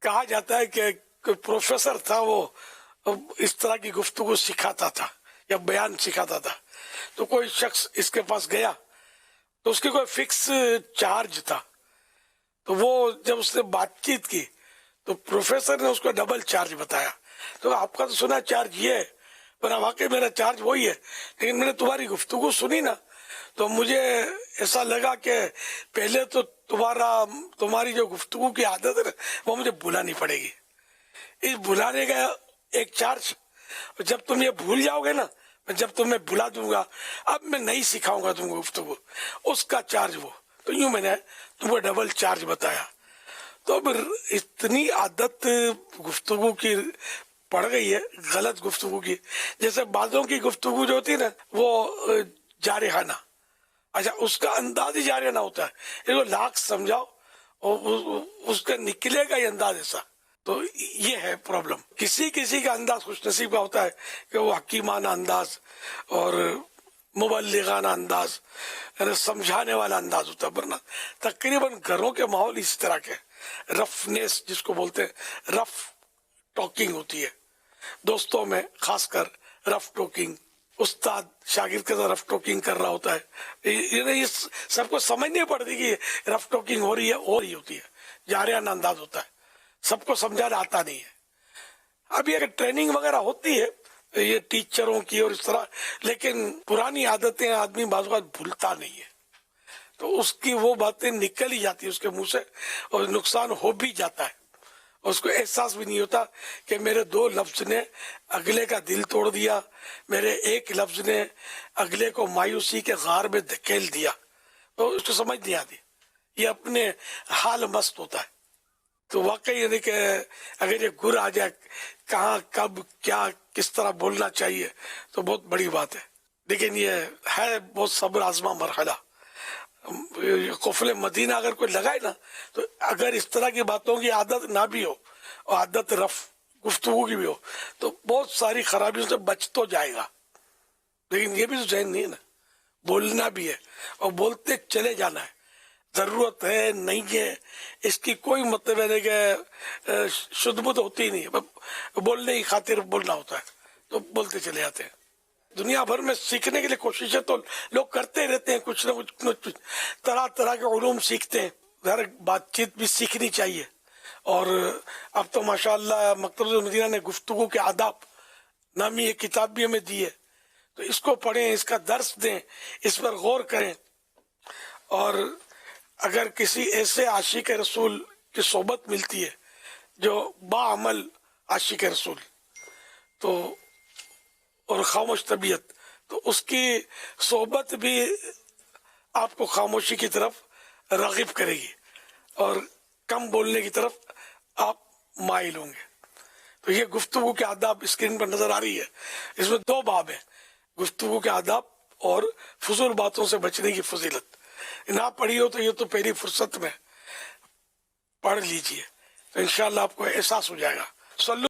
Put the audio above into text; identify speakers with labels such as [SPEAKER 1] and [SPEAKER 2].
[SPEAKER 1] کہا جاتا ہے کہ کوئی پروفیسر تھا، وہ اس طرح کی گفتگو سکھاتا تھا یا بیان سکھاتا تھا. تو کوئی شخص اس کے پاس گیا تو اس کی کوئی فکس چارج تھا. تو وہ جب اس نے بات چیت کی تو پروفیسر نے اس کو ڈبل چارج بتایا. تو آپ کا تو سنا چارج یہ ہے، پر واقعی میرا چارج وہی ہے، لیکن میں نے تمہاری گفتگو سنی نا تو مجھے ایسا لگا کہ پہلے تو تمہاری جو گفتگو کی عادت ہے نا وہ مجھے بھولانی پڑے گی. اس بھلانے کا ایک چارج، جب تم یہ بھول جاؤ گے نا، جب تمہیں بھلا دوں گا، اب میں نہیں سکھاؤں گا تم کو گفتگو، اس کا چارج وہ. تو یوں میں نے تم کو ڈبل چارج بتایا. تو پھر اتنی عادت گفتگو کی پڑ گئی ہے، غلط گفتگو کی. جیسے بعضوں کی گفتگو جو ہوتی ہے نا وہ جارحانہ، اچھا اس کا انداز ہی جارحانہ ہوتا ہے، اس کو لاکھ سمجھاؤ اور اس کا نکلے گا یہ انداز ایسا. تو یہ ہے پرابلم. کسی کا انداز خوش نصیب کا ہوتا ہے کہ وہ حکیمانہ انداز اور مبلغانہ انداز، یعنی سمجھانے والا انداز ہوتا ہے. ورنہ تقریباً گھروں کے ماحول اس طرح کے رفنیس، جس کو بولتے ہیں رف ٹاکنگ ہوتی ہے. دوستوں میں خاص کر رف ٹاکنگ، استاد شاگرد کے ساتھ رف ٹاکنگ کر رہا ہوتا ہے. یہ سب کو سمجھ نہیں پڑتی کہ رف ٹاکنگ ہو رہی ہے، ہو رہی ہوتی ہے. جارحانہ انداز ہوتا ہے، سب کو سمجھانا آتا نہیں ہے. ابھی اگر ٹریننگ وغیرہ ہوتی ہے یہ ٹیچروں کی اور اس طرح، لیکن پرانی عادتیں آدمی بعض اوقات بھولتا نہیں ہے، تو اس کی وہ باتیں نکل ہی جاتی ہے اس کے منہ سے اور نقصان ہو بھی جاتا ہے. اس کو احساس بھی نہیں ہوتا کہ میرے 2 لفظ نے اگلے کا دل توڑ دیا، میرے 1 لفظ نے اگلے کو مایوسی کے غار میں دھکیل دیا. تو اس کو سمجھ نہیں آتی، یہ اپنے حال مست ہوتا ہے. تو واقعی یعنی کہ اگر یہ گر آ جائے کہاں کب کیا کس طرح بولنا چاہیے تو بہت بڑی بات ہے. لیکن یہ ہے بہت صبر آزما مرحلہ. قفل مدینہ اگر کوئی لگائے نا تو اگر اس طرح کی باتوں کی عادت نہ بھی ہو اور عادت رف گفتگو کی بھی ہو تو بہت ساری خرابیوں سے بچ تو جائے گا. لیکن یہ بھی تو ذہن نہیں ہے نا، بولنا بھی ہے اور بولتے چلے جانا ہے. ضرورت ہے نہیں ہے اس کی کوئی مطلب ہے کہ شدھ بدھ ہوتی نہیں ہے، بولنے کی خاطر بولنا ہوتا ہے تو بولتے چلے جاتے ہیں. دنیا بھر میں سیکھنے کے لیے کوششیں تو لوگ کرتے رہتے ہیں، کچھ نہ کچھ طرح طرح کے علوم سیکھتے ہیں. ہر بات چیت بھی سیکھنی چاہیے. اور اب تو ماشاءاللہ مکتبۃ المدینہ نے گفتگو کے آداب نامی ایک کتاب بھی ہمیں دی ہے، تو اس کو پڑھیں، اس کا درس دیں، اس پر غور کریں. اور اگر کسی ایسے عاشق رسول کی صحبت ملتی ہے جو باعمل عاشق رسول تو اور خاموش طبیعت، تو اس کی صحبت بھی آپ کو خاموشی کی طرف راغب کرے گی اور کم بولنے کی طرف آپ مائل ہوں گے. تو یہ گفتگو کے آداب اسکرین پر نظر آ رہی ہے. اس میں 2 باب ہیں، گفتگو کے آداب اور فضول باتوں سے بچنے کی فضیلت. نہ پڑھی ہو تو یہ تو پہلی فرصت میں پڑھ لیجئے تو انشاءاللہ آپ کو احساس ہو جائے گا.